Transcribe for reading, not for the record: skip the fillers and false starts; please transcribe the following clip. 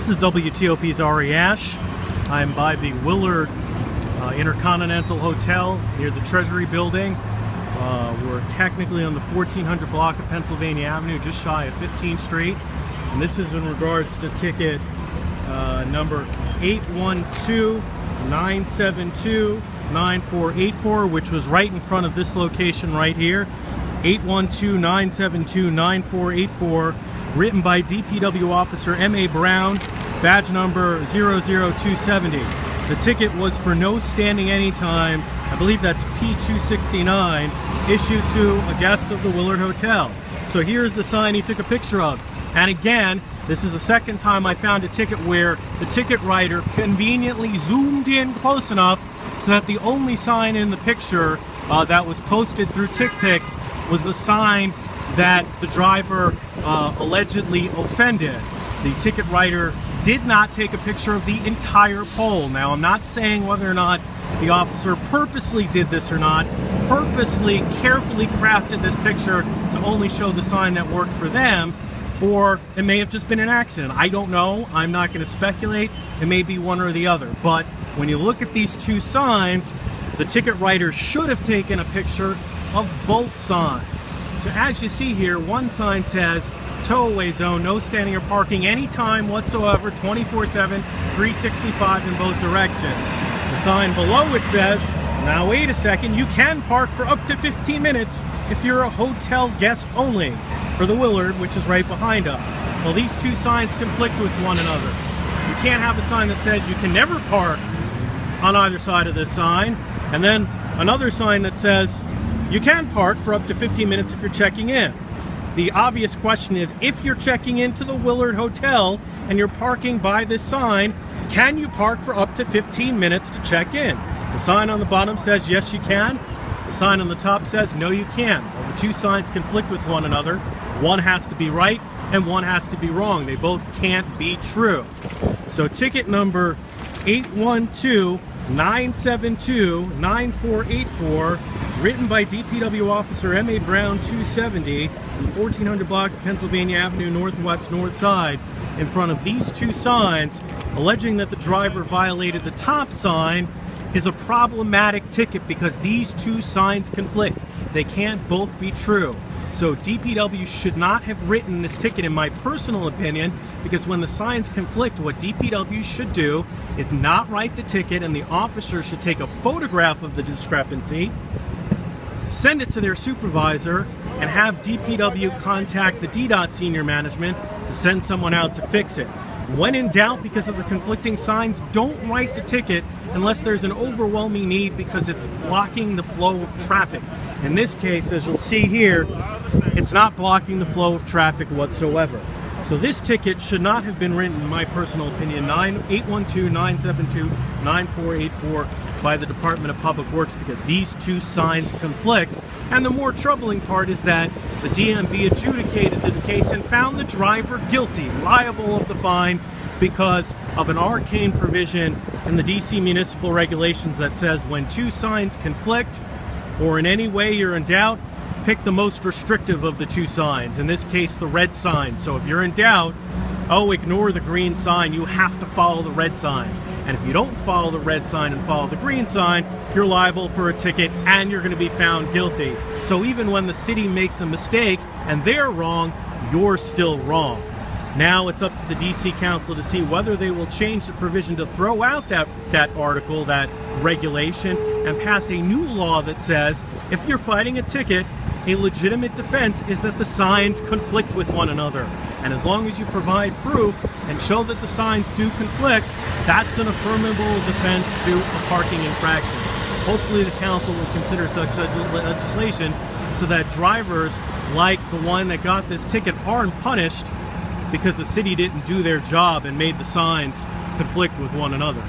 This is WTOP's Ari Ash. I'm by the Willard Intercontinental Hotel near the Treasury Building. We're technically on the 1400 block of Pennsylvania Avenue, just shy of 15th Street. And this is in regards to ticket number 812-972-9484, which was right in front of this location right here. 812-972-9484, written by DPW Officer M.A. Brown, badge number 00270. The ticket was for no standing anytime. I believe that's P269, issued to a guest of the Willard Hotel. So here's the sign he took a picture of. And again, this is the second time I found a ticket where the ticket writer conveniently zoomed in close enough so that the only sign in the picture that was posted through TicPix was the sign that the driver allegedly offended. The ticket writer did not take a picture of the entire pole. Now, I'm not saying whether or not the officer purposely did this or not, purposely, carefully crafted this picture to only show the sign that worked for them, or it may have just been an accident. I don't know. I'm not going to speculate. It may be one or the other. But when you look at these two signs, the ticket writer should have taken a picture of both signs. So as you see here, one sign says, tow-away zone, no standing or parking anytime whatsoever, 24/7, 365 in both directions. The sign below it says, now wait a second, you can park for up to 15 minutes if you're a hotel guest only, for the Willard, which is right behind us. Well, these two signs conflict with one another. You can't have a sign that says you can never park on either side of this sign, and then another sign that says you can park for up to 15 minutes if you're checking in. The obvious question is, if you're checking into the Willard Hotel and you're parking by this sign, can you park for up to 15 minutes to check in? The sign on the bottom says yes you can. The sign on the top says no you can't. Well, the two signs conflict with one another. One has to be right and one has to be wrong. They both can't be true. So ticket number 812-972-9484, written by DPW Officer M.A. Brown, 270, in 1400 block of Pennsylvania Avenue, Northwest North Side, in front of these two signs, alleging that the driver violated the top sign, is a problematic ticket because these two signs conflict. They can't both be true. So DPW should not have written this ticket, in my personal opinion, because when the signs conflict, what DPW should do is not write the ticket, and the officer should take a photograph of the discrepancy, send it to their supervisor, and have DPW contact the DDOT senior management to send someone out to fix it. When in doubt, because of the conflicting signs, don't write the ticket unless there's an overwhelming need because it's blocking the flow of traffic. In this case, as you'll see here, it's not blocking the flow of traffic whatsoever. So this ticket should not have been written, in my personal opinion, 812-972-9484 by the Department of Public Works, because these two signs conflict. And the more troubling part is that the DMV adjudicated this case and found the driver guilty, liable of the fine, because of an arcane provision in the DC municipal regulations that says when two signs conflict, or in any way you're in doubt, pick the most restrictive of the two signs, in this case the red sign. So if you're in doubt, ignore the green sign, you have to follow the red sign. And if you don't follow the red sign and follow the green sign, you're liable for a ticket and you're going to be found guilty. So even when the city makes a mistake and they're wrong, you're still wrong. Now it's up to the DC Council to see whether they will change the provision to throw out that article, that regulation, and pass a new law that says if you're fighting a ticket, a legitimate defense is that the signs conflict with one another. And as long as you provide proof and show that the signs do conflict, that's an affirmable defense to a parking infraction. Hopefully the council will consider such legislation so that drivers like the one that got this ticket aren't punished because the city didn't do their job and made the signs conflict with one another.